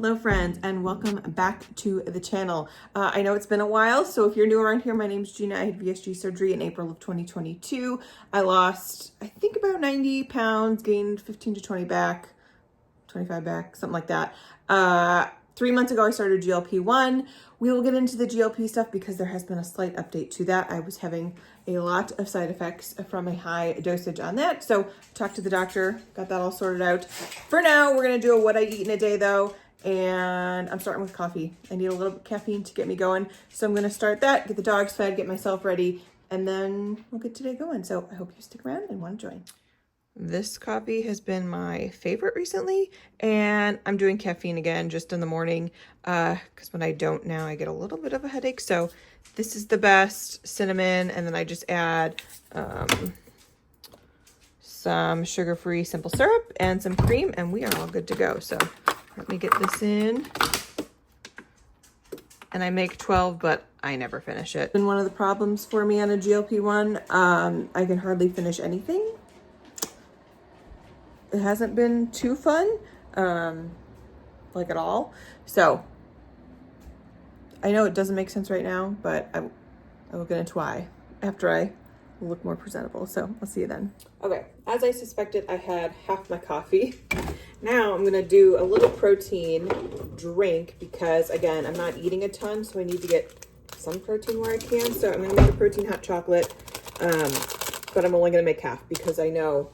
Hello friends, and welcome back to the channel. I know it's been a while, so if you're new around here, my name's Gina. I had VSG surgery in April of 2022. I lost, I think, about 90 pounds, gained 15 to 20 back, 25 back, something like that. 3 months ago, I started GLP-1. We will get into the GLP stuff because there has been a slight update to that. I was having a lot of side effects from a high dosage on that. So talked to the doctor, got that all sorted out. For now, we're gonna do a what I eat in a day though. And I'm starting with coffee. I need a little bit of caffeine to get me going. So I'm gonna start that, get the dogs fed, get myself ready, and then we'll get today going. So I hope you stick around and want to join. This coffee has been my favorite recently, and I'm doing caffeine again just in the morning because when I don't now, I get a little bit of a headache. So this is the best, cinnamon, and then I just add some sugar-free simple syrup and some cream, and we are all good to go. So let me get this in. And I make 12, but I never finish it. Been one of the problems for me on a GLP-1. I can hardly finish anything. It hasn't been too fun, like at all. So I know it doesn't make sense right now, but I will get into why after I look more presentable. So I'll see you then. Okay, as I suspected, I had half my coffee. Now I'm gonna do a little protein drink because again, I'm not eating a ton, so I need to get some protein where I can. So I'm gonna make a protein hot chocolate, but I'm only gonna make half because I know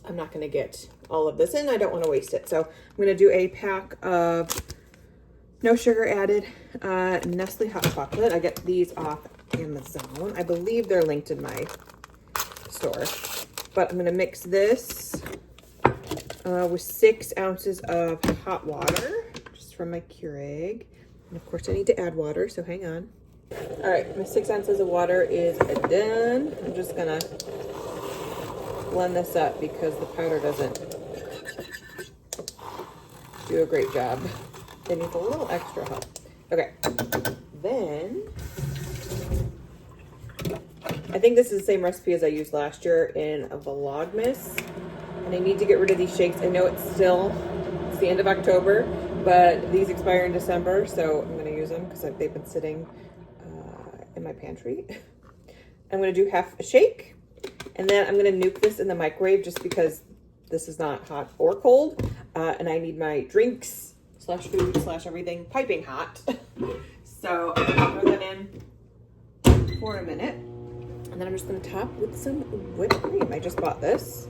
I'm not gonna get all of this in. I don't wanna waste it. So I'm gonna do a pack of no sugar added Nestle hot chocolate. I get these off Amazon. I believe they're linked in my store. But I'm gonna mix this with 6 ounces of hot water, just from my Keurig. And of course I need to add water, so hang on. All right, my 6 ounces of water is done. I'm just gonna blend this up because the powder doesn't do a great job. It needs a little extra help. Okay, then I think this is the same recipe as I used last year in a Vlogmas. And I need to get rid of these shakes. I know it's the end of October, but these expire in December, so I'm gonna use them because they've been sitting in my pantry. I'm gonna do half a shake, and then I'm gonna nuke this in the microwave just because this is not hot or cold, and I need my drinks slash food slash everything piping hot. So I'm gonna throw that in for a minute, and then I'm just gonna top with some whipped cream. I just bought this.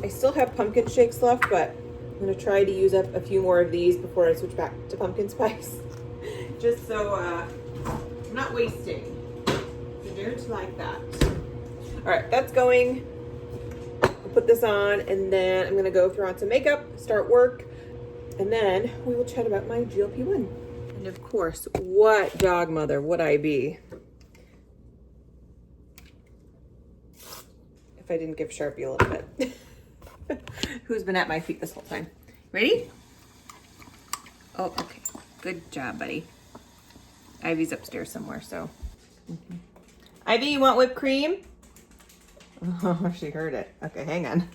I still have pumpkin shakes left, but I'm gonna try to use up a few more of these before I switch back to pumpkin spice. Just so I'm not wasting. So don't like that. All right, that's going. I'll put this on, and then I'm gonna go throw on some makeup, start work, and then we will chat about my GLP-1. And of course, what dog mother would I be if I didn't give Sharpie a little bit? Who's been at my feet this whole time? Ready? Oh, okay. Good job, buddy. Ivy's upstairs somewhere, so. Ivy, you want whipped cream? Oh, she heard it. Okay, hang on.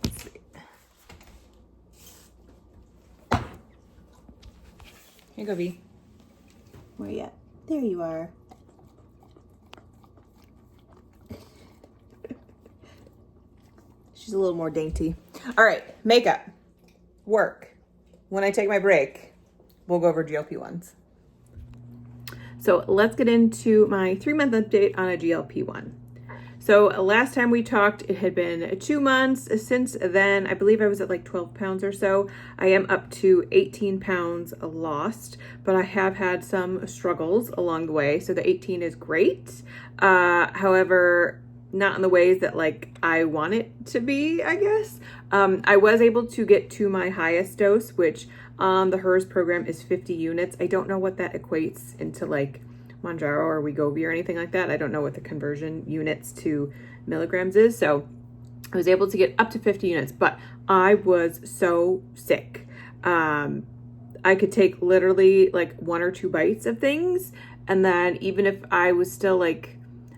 Let's see. Here you go, V. Where you at? There you are. She's a little more dainty. All right, makeup, work. When I take my break, we'll go over GLP-1s. So let's get into my 3-month update on a GLP-1. So last time we talked, it had been 2 months. Since then, I believe I was at like 12 pounds or so. I am up to 18 pounds lost, but I have had some struggles along the way. So the 18 is great. However, not in the ways that like I want it to be, I guess. I was able to get to my highest dose, which on the HERS program is 50 units. I don't know what that equates into like Mounjaro or Wegovy or anything like that. I don't know what the conversion units to milligrams is. So I was able to get up to 50 units, but I was so sick. I could take literally like 1 or 2 bites of things. And then even if I was still like,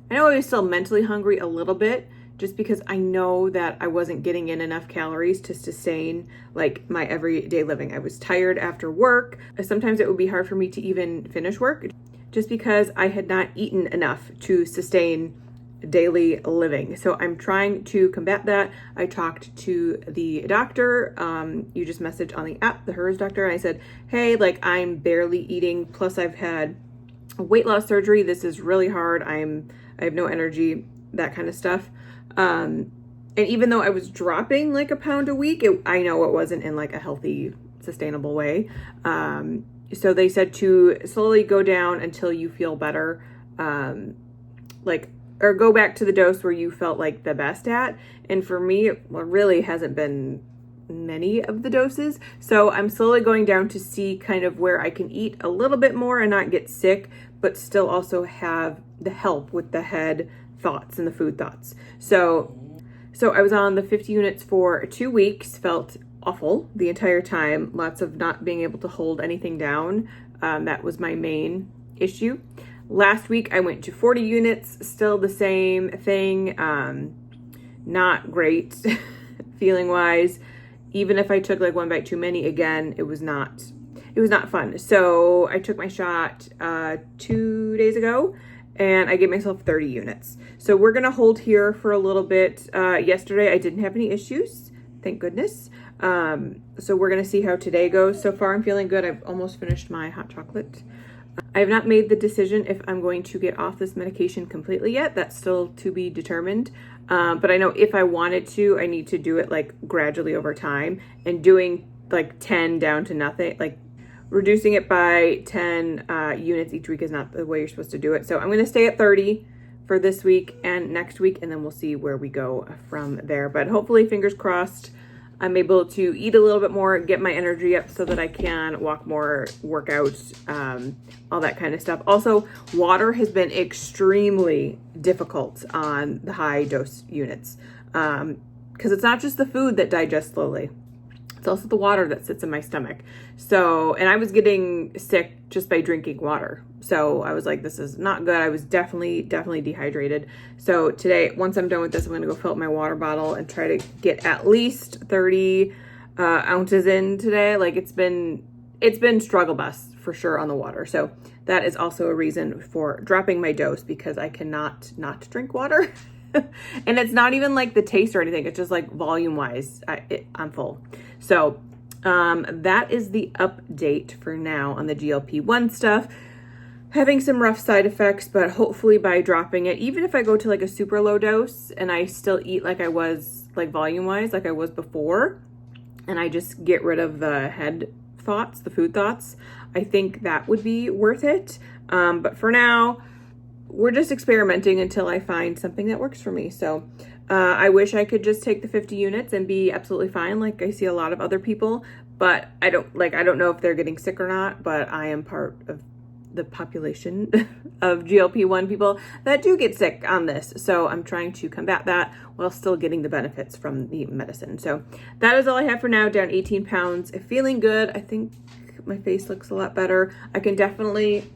I know I was still mentally hungry a little bit, just because I know that I wasn't getting in enough calories to sustain like my everyday living. I was tired after work. Sometimes it would be hard for me to even finish work just because I had not eaten enough to sustain daily living. So I'm trying to combat that. I talked to the doctor. You just messaged on the app, the Errands doctor, and I said, hey, like I'm barely eating. Plus I've had a weight loss surgery. This is really hard. I have no energy, that kind of stuff. And even though I was dropping like a pound a week, I know it wasn't in like a healthy, sustainable way. So they said to slowly go down until you feel better. Or go back to the dose where you felt like the best at. And for me, it really hasn't been many of the doses. So I'm slowly going down to see kind of where I can eat a little bit more and not get sick, but still also have the help with the head thoughts and the food thoughts. So I was on the 50 units for 2 weeks, felt awful the entire time. Lots of not being able to hold anything down. That was my main issue. Last week I went to 40 units, still the same thing. Not great feeling wise. Even if I took like one bite too many, again, it was not fun. So I took my shot 2 days ago and I gave myself 30 units. So we're gonna hold here for a little bit. Yesterday I didn't have any issues, thank goodness. So we're gonna see how today goes. So far I'm feeling good. I've almost finished my hot chocolate. I have not made the decision if I'm going to get off this medication completely yet. That's still to be determined. But I know if I wanted to, I need to do it like gradually over time, and doing like 10 down to nothing, like reducing it by 10 units each week is not the way you're supposed to do it. So I'm going to stay at 30 for this week and next week, and then we'll see where we go from there. But hopefully, fingers crossed, I'm able to eat a little bit more, get my energy up so that I can walk more, work out, all that kind of stuff. Also, water has been extremely difficult on the high dose units because it's not just the food that digests slowly. It's also the water that sits in my stomach. So, and I was getting sick just by drinking water. So I was like, this is not good. I was definitely dehydrated. So today, once I'm done with this, I'm gonna go fill up my water bottle and try to get at least 30 ounces in today. Like it's been struggle bus for sure on the water. So that is also a reason for dropping my dose, because I cannot not drink water. And it's not even like the taste or anything. It's just like volume wise, I'm full. So that is the update for now on the GLP-1 stuff. Having some rough side effects, but hopefully by dropping it, even if I go to like a super low dose and I still eat like I was, like volume wise, like I was before, and I just get rid of the head thoughts, the food thoughts, I think that would be worth it. But for now, we're just experimenting until I find something that works for me. So I wish I could just take the 50 units and be absolutely fine, like I see a lot of other people, but I don't know if they're getting sick or not, but I am part of the population of GLP-1 people that do get sick on this. So I'm trying to combat that while still getting the benefits from the medicine. So that is all I have for now, down 18 pounds, feeling good. I think my face looks a lot better. I can definitely,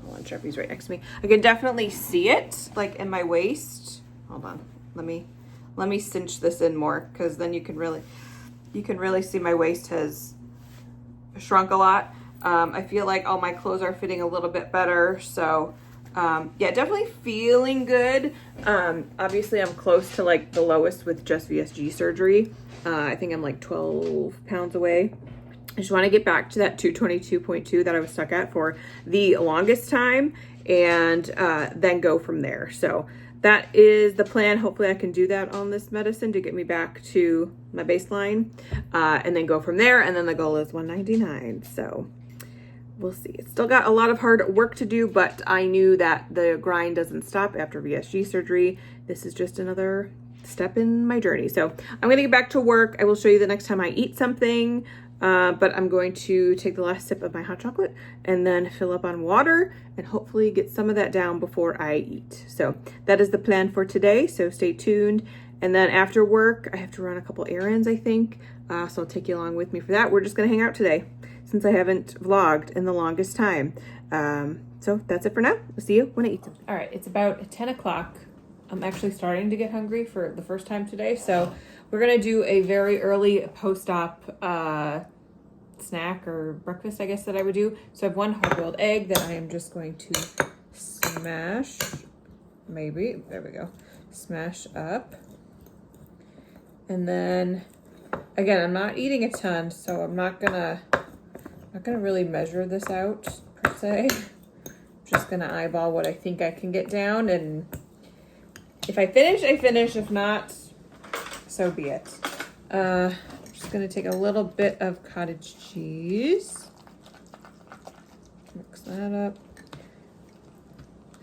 hold on, Sharpie's right next to me. I can definitely see it like in my waist. Hold on, let me cinch this in more, because then you can really see my waist has shrunk a lot. I feel like all my clothes are fitting a little bit better. So yeah, definitely feeling good. Obviously I'm close to like the lowest with just VSG surgery. I think I'm like 12 pounds away. I just want to get back to that 222.2 that I was stuck at for the longest time, and then go from there. So that is the plan. Hopefully I can do that on this medicine to get me back to my baseline, and then go from there. And then the goal is 199. So we'll see. It's still got a lot of hard work to do, but I knew that the grind doesn't stop after VSG surgery. This is just another step in my journey. So I'm going to get back to work. I will show you the next time I eat something. But I'm going to take the last sip of my hot chocolate and then fill up on water and hopefully get some of that down before I eat. So that is the plan for today. So stay tuned. And then after work, I have to run a couple errands, I think. So I'll take you along with me for that. We're just going to hang out today since I haven't vlogged in the longest time. So that's it for now. I'll see you when I eat something. All right, it's about 10 o'clock. I'm actually starting to get hungry for the first time today. So we're going to do a very early post-op snack or breakfast, I guess, that I would do. So I have one hard-boiled egg that I am just going to smash, maybe, there we go, smash up. And then, again, I'm not eating a ton, so I'm not gonna really measure this out, per se. I'm just gonna eyeball what I think I can get down, and if I finish, I finish. If not, so be it. I'm just gonna take a little bit of cottage cheese. Mix that up.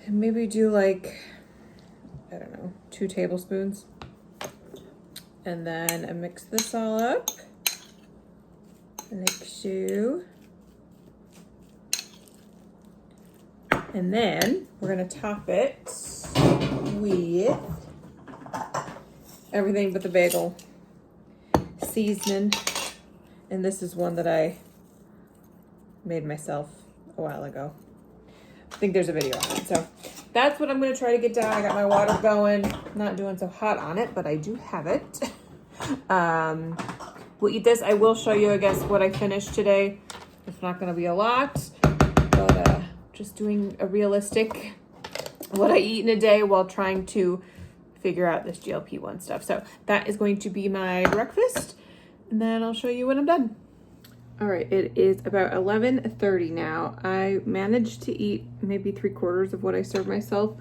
And maybe do like, I don't know, 2 tablespoons. And then I mix this all up. Like so. And then we're gonna top it with everything but the bagel seasoning. And this is one that I made myself a while ago. I think there's a video on it. So that's what I'm gonna try to get down. I got my water going. Not doing so hot on it, but I do have it. We'll eat this. I will show you, I guess, what I finished today. It's not gonna be a lot, but just doing a realistic what I eat in a day while trying to figure out this GLP-1 stuff. So that is going to be my breakfast, and then I'll show you when I'm done. All right, it is about 11:30 now. I managed to eat maybe 3/4 of what I served myself.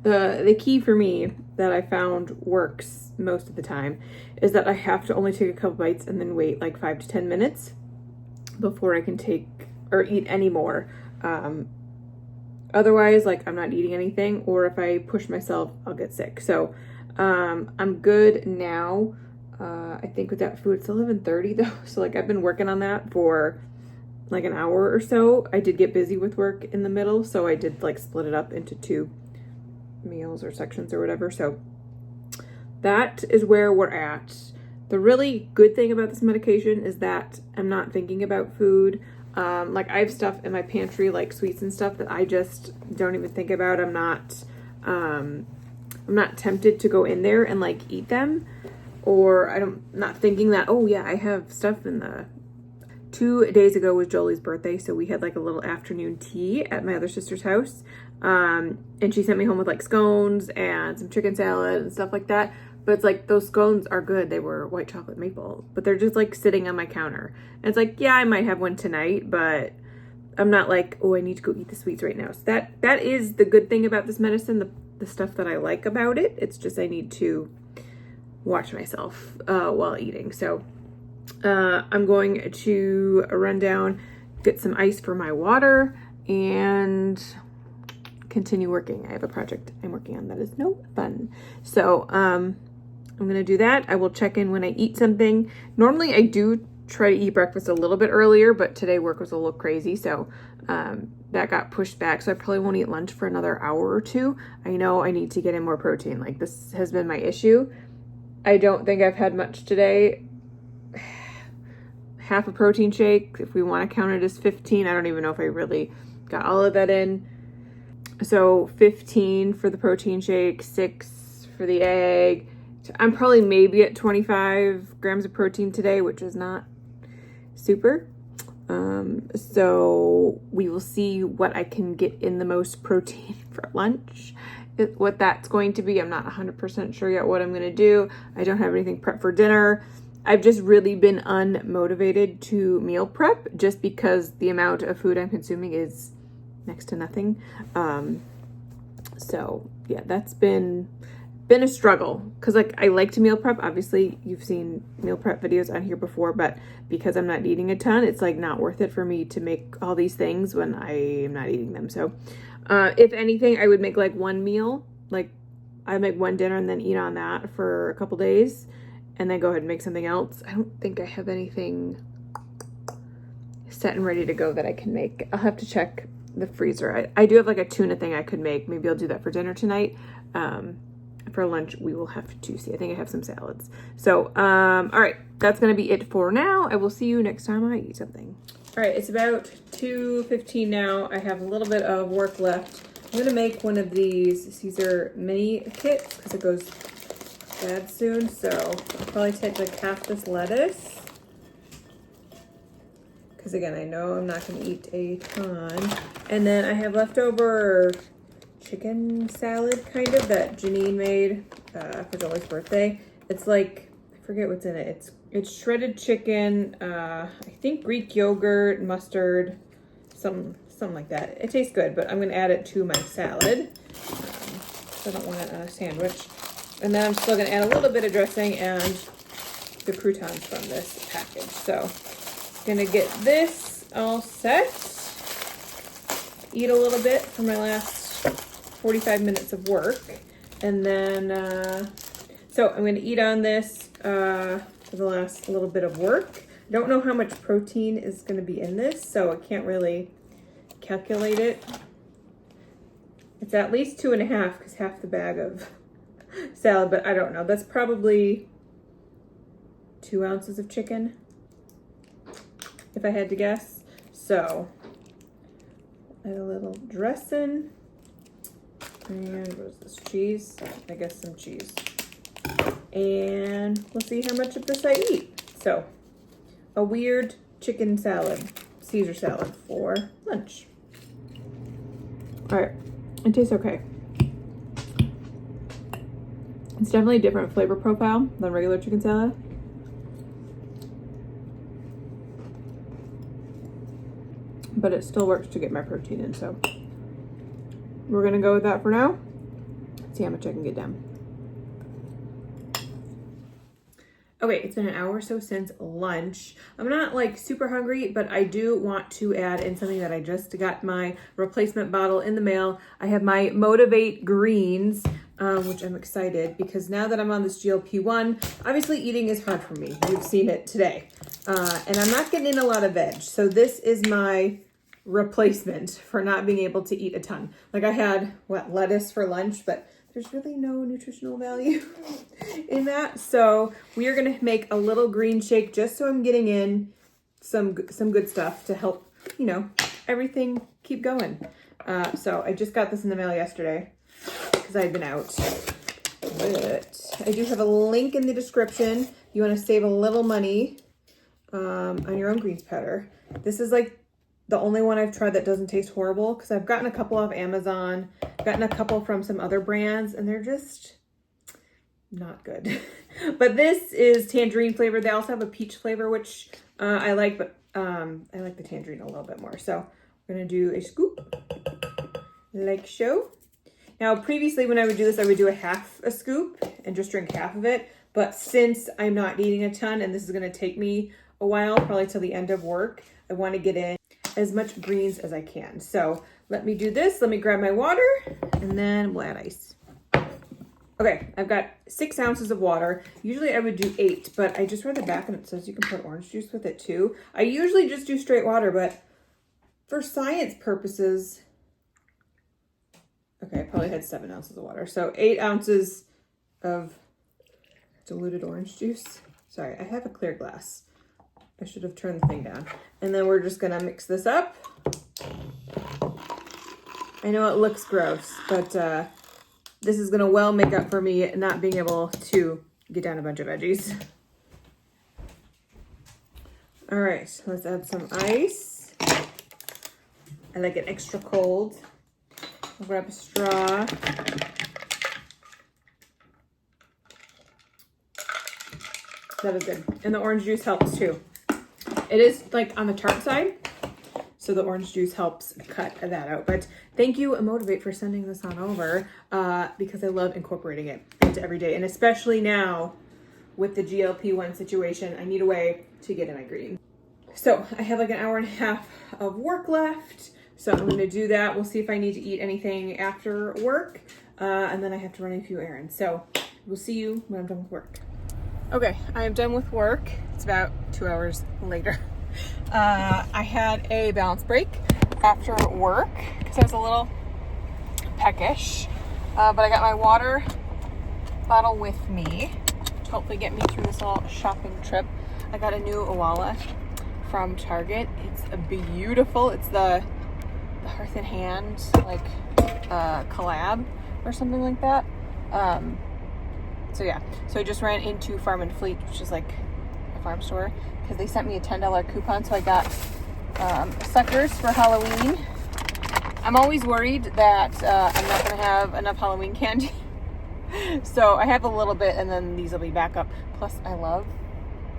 The key for me that I found works most of the time is that I have to only take a couple bites and then wait like 5 to 10 minutes before I can take or eat any more. Otherwise, like, I'm not eating anything, or if I push myself, I'll get sick. So I'm good now. I think with that food, it's 11:30 though. So like I've been working on that for like an hour or so. I did get busy with work in the middle, so I did like split it up into 2 meals or sections or whatever. So that is where we're at. The really good thing about this medication is that I'm not thinking about food. Like I have stuff in my pantry, like sweets and stuff that I just don't even think about. I'm not tempted to go in there and like eat them, or I'm not thinking that, oh yeah, I have stuff in the 2 days ago was Jolie's birthday, so we had like a little afternoon tea at my other sister's house. And she sent me home with like scones and some chicken salad and stuff like that. But it's like, those scones are good. They were white chocolate maple, but they're just like sitting on my counter. And it's like, yeah, I might have one tonight, but I'm not like, oh, I need to go eat the sweets right now. So that is the good thing about this medicine, the stuff that I like about it. It's just I need to watch myself while eating. So I'm going to run down, get some ice for my water, and continue working. I have a project I'm working on that is no fun. So I'm gonna do that. I will check in when I eat something. Normally I do try to eat breakfast a little bit earlier, but today work was a little crazy, so that got pushed back. So I probably won't eat lunch for another hour or 2. I know I need to get in more protein. Like, this has been my issue. I don't think I've had much today. Half a protein shake, if we want to count it as 15. I don't even know if I really got all of that in. So 15 for the protein shake, 6 for the egg. I'm probably maybe at 25 grams of protein today, which is not super. So we will see what I can get in the most protein for lunch. What that's going to be, I'm not 100% sure yet what I'm going to do. I don't have anything prepped for dinner. I've just really been unmotivated to meal prep just because the amount of food I'm consuming is next to nothing. So yeah, that's been a struggle, because like I like to meal prep. Obviously you've seen meal prep videos on here before, but because I'm not eating a ton, it's like not worth it for me to make all these things when I am not eating them. So if anything, I would make like one meal, like I make one dinner and then eat on that for a couple days and then go ahead and make something else. I don't think I have anything set and ready to go that I can make. I'll have to check the freezer. I do have like a tuna thing I could make. Maybe I'll do that for dinner tonight. For lunch, we will have to see. I think I have some salads. So, all right, that's going to be it for now. I will see you next time I eat something. All right, it's about 2:15 now. I have a little bit of work left I'm gonna make one of these are mini kits because it goes bad soon. So I'll probably take like half this lettuce. Because again, I know I'm not gonna eat a ton. And then I have leftover chicken salad kind of that Janine made for Joey's birthday. It's like, I forget what's in it. It's shredded chicken, I think Greek yogurt, mustard, something like that. It tastes good, but I'm gonna add it to my salad. I don't want it on a sandwich. And then I'm still gonna add a little bit of dressing and the croutons from this package. So gonna get this all set. Eat a little bit for my last 45 minutes of work. And then, so I'm gonna eat on this for the last little bit of work. I don't know how much protein is gonna be in this, so I can't really calculate it. It's at least 2.5 because half the bag of salad, but I don't know. That's probably 2 ounces of chicken, if I had to guess. So, add a little dressing. And what is this, cheese? I guess some cheese. And we'll see how much of this I eat. So, a weird chicken salad, Caesar salad for lunch. All right, it tastes okay. It's definitely a different flavor profile than regular chicken salad. But it still works to get my protein in, so we're gonna go with that for now. See how much I can get down. Okay, it's been an hour or so since lunch. I'm not like super hungry, but I do want to add in something that I just got my replacement bottle in the mail. I have my Motivate Greens, which I'm excited because now that I'm on this GLP-1, obviously eating is hard for me. You've seen it today. And I'm not getting in a lot of veg. So this is my replacement for not being able to eat a ton. Like I had, lettuce for lunch, but there's really no nutritional value in that. So we are gonna make a little green shake just so I'm getting in some good stuff to help, you know, everything keep going. So I just got this in the mail yesterday because I had been out. But I do have a link in the description. You wanna save a little money on your own greens powder. This is like the only one I've tried that doesn't taste horrible because I've gotten a couple off Amazon, gotten a couple from some other brands, and they're just not good. But this is tangerine flavor. They also have a peach flavor, which I like, but I like the tangerine a little bit more. So we're gonna do a scoop, like so. Now, previously when I would do this, I would do a scoop and just drink half of it. But since I'm not eating a ton, and this is gonna take me a while, probably till the end of work, I wanna get in as much greens as I can. So let me do this. Let me grab my water and then we'll add ice. Okay, I've got 6 ounces of water. Usually I would do 8, but I just read the back and it says you can put orange juice with it too. I usually just do straight water, but for science purposes, okay, I probably had 7 ounces of water. So 8 ounces of diluted orange juice. Sorry, I have a clear glass. I should have turned the thing down. And then we're just gonna mix this up. I know it looks gross, but this is gonna well make up for me not being able to get down a bunch of veggies. All right, let's add some ice. I like it extra cold. I'll grab a straw. That is good. And the orange juice helps too. It is like on the tart side, so the orange juice helps cut that out. But thank you, Motivate, for sending this on over because I love incorporating it into every day. And especially now with the GLP-1 situation, I need a way to get in my green. So I have like an hour and a half of work left. So I'm gonna do that. We'll see if I need to eat anything after work. And then I have to run a few errands. So we'll see you when I'm done with work. Okay, I am done with work. It's about 2 hours later. I had a balance break after work because I was a little peckish, but I got my water bottle with me to hopefully get me through this little shopping trip. I got a new Awala from Target. It's beautiful. It's the Hearth and Hand, like collab or something like that. So yeah, so I just ran into Farm and Fleet, which is like a farm store, because they sent me a $10 coupon, so I got suckers for Halloween. I'm always worried that I'm not going to have enough Halloween candy. So I have a little bit, and then these will be back up. Plus, I love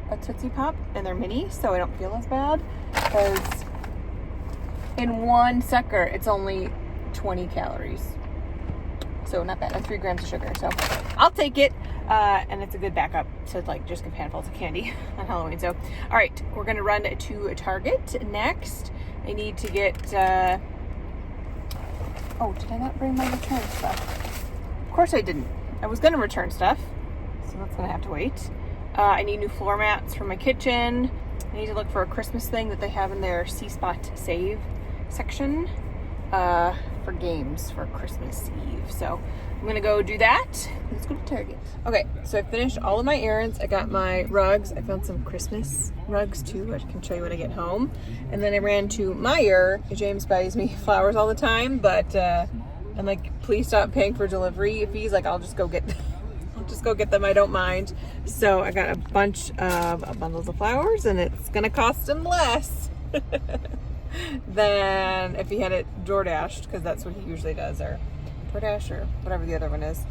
a Tootsie Pop, and they're mini, so I don't feel as bad, because in one sucker, it's only 20 calories. So not bad, and 3 grams of sugar. So I'll take it, and it's a good backup to like just give handfuls of candy on Halloween. So, all right, we're gonna run to Target next. I need to get, oh, did I not bring my return stuff? Of course I didn't. I was gonna return stuff, so that's gonna have to wait. I need new floor mats for my kitchen. I need to look for a Christmas thing that they have in their C-Spot Save section for games for Christmas Eve. So I'm gonna go do that. Let's go to Target. Okay, so I finished all of my errands. I got my rugs. I found some Christmas rugs too. I can show you when I get home. And then I ran to Meijer. James buys me flowers all the time, but I'm like, please stop paying for delivery fees. Like, I'll just go get them. I don't mind. So I got a bunch of bundles of flowers, and it's gonna cost him less than if he had it DoorDashed, because that's what he usually does, or DoorDash, or whatever the other one is.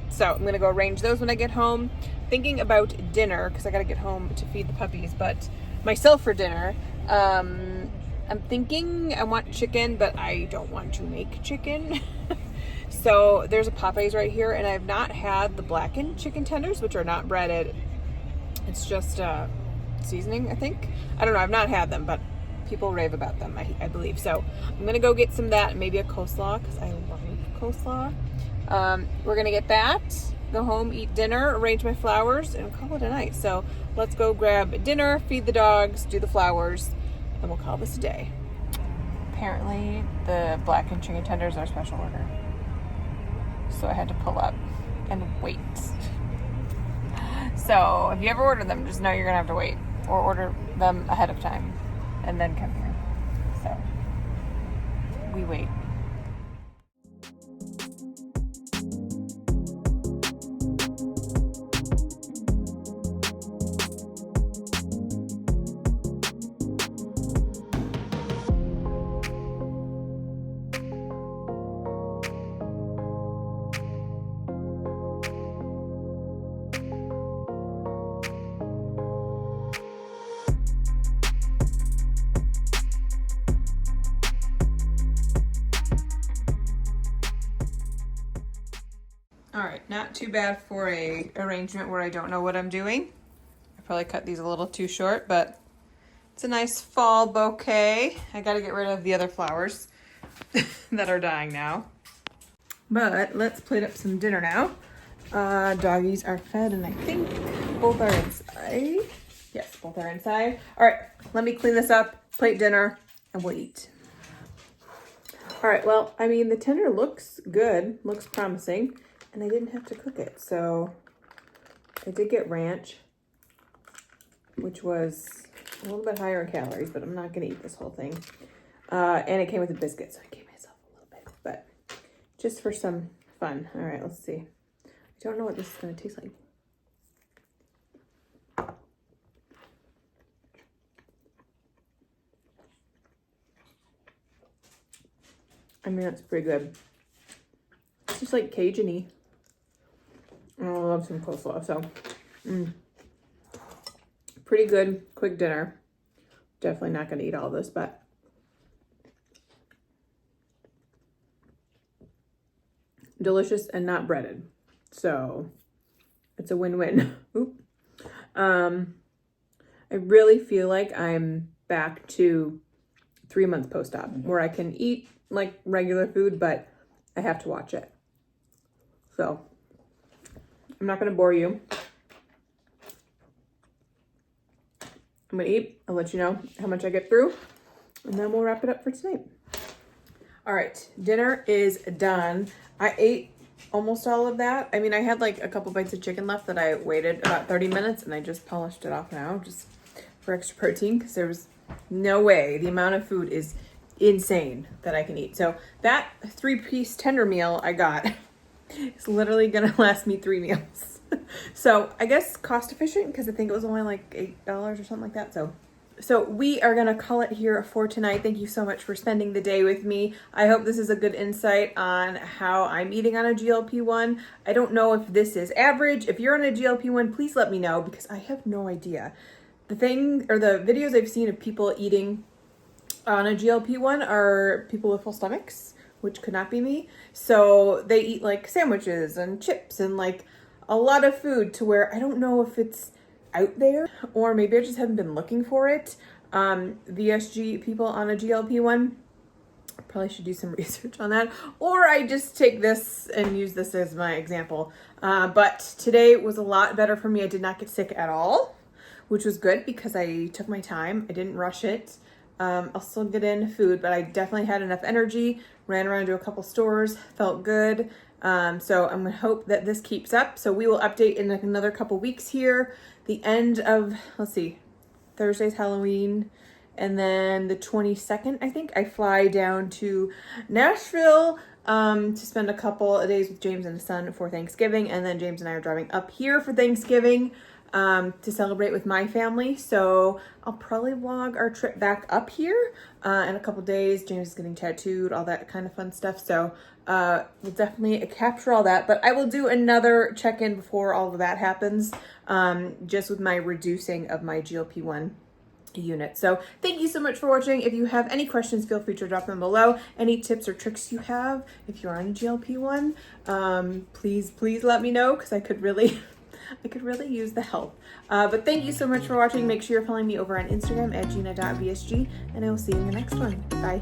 So I'm gonna go arrange those when I get home. Thinking about dinner, because I gotta get home to feed the puppies, but myself for dinner. I'm thinking I want chicken, but I don't want to make chicken. So there's a Popeyes right here, and I've not had the blackened chicken tenders, which are not breaded. It's just seasoning, I think. I don't know, I've not had them, but people rave about them, I believe. So I'm gonna go get some of that, and maybe a coleslaw, because I love coleslaw. We're gonna get that, go home, eat dinner, arrange my flowers, and call it a night. So let's go grab dinner, feed the dogs, do the flowers, and we'll call this a day. Apparently the blackened chicken tenders are special order, so I had to pull up and wait. So if you ever order them, just know you're gonna have to wait, or order them ahead of time and then come here. So we wait. All right, not too bad for a arrangement where I don't know what I'm doing. I probably cut these a little too short, but it's a nice fall bouquet. I gotta get rid of the other flowers that are dying now. But let's plate up some dinner now. Doggies are fed, and I think both are inside. Yes, both are inside. All right, let me clean this up, plate dinner, and we'll eat. All right, well, I mean, the tender looks good, looks promising. And I didn't have to cook it, so I did get ranch, which was a little bit higher in calories, but I'm not gonna eat this whole thing. And it came with a biscuit, so I gave myself a little bit, but just for some fun. All right, let's see. I don't know what this is gonna taste like. I mean, that's pretty good. It's just like Cajun-y. I love some coleslaw, so pretty good, quick dinner. Definitely not going to eat all this, but delicious and not breaded, so it's a win-win. Oop. I really feel like I'm back to 3 months post-op, where I can eat like regular food, but I have to watch it. So I'm not going to bore you. I'm going to eat. I'll let you know how much I get through, and then we'll wrap it up for tonight. All right, dinner is done. I ate almost all of that. I mean, I had like a couple bites of chicken left that I waited about 30 minutes, and I just polished it off now just for extra protein, because there was no way. The amount of food is insane that I can eat. So that 3-piece tender meal I got is literally gonna last me 3 meals. So I guess cost efficient, because I think it was only like $8 or something like that. So we are gonna call it here for tonight. Thank you so much for spending the day with me. I hope this is a good insight on how I'm eating on a GLP-1. I don't know if this is average. If you're on a GLP-1, please let me know, because I have no idea. The videos I've seen of people eating on a GLP-1 are people with full stomachs, which could not be me. So they eat like sandwiches and chips and like a lot of food, to where I don't know if it's out there, or maybe I just haven't been looking for it. VSG people on a GLP-1, probably should do some research on that, or I just take this and use this as my example. But today was a lot better for me. I did not get sick at all, which was good because I took my time. I didn't rush it. I'll still get in food, but I definitely had enough energy, ran around to a couple stores, felt good. So I'm gonna hope that this keeps up. So we will update in another couple weeks here. The end of, let's see, Thursday's Halloween, and then the 22nd, I think, I fly down to Nashville to spend a couple of days with James and his son for Thanksgiving, and then James and I are driving up here for Thanksgiving to celebrate with my family. So I'll probably vlog our trip back up here in a couple days. James is getting tattooed, all that kind of fun stuff. So we'll definitely capture all that, but I will do another check-in before all of that happens, just with my reducing of my GLP-1 unit. So thank you so much for watching. If you have any questions, feel free to drop them below. Any tips or tricks you have if you're on a GLP-1, please let me know, because I could really use the help. But thank you so much for watching. Make sure you're following me over on Instagram at Gina.VSG, and I will see you in the next one. Bye.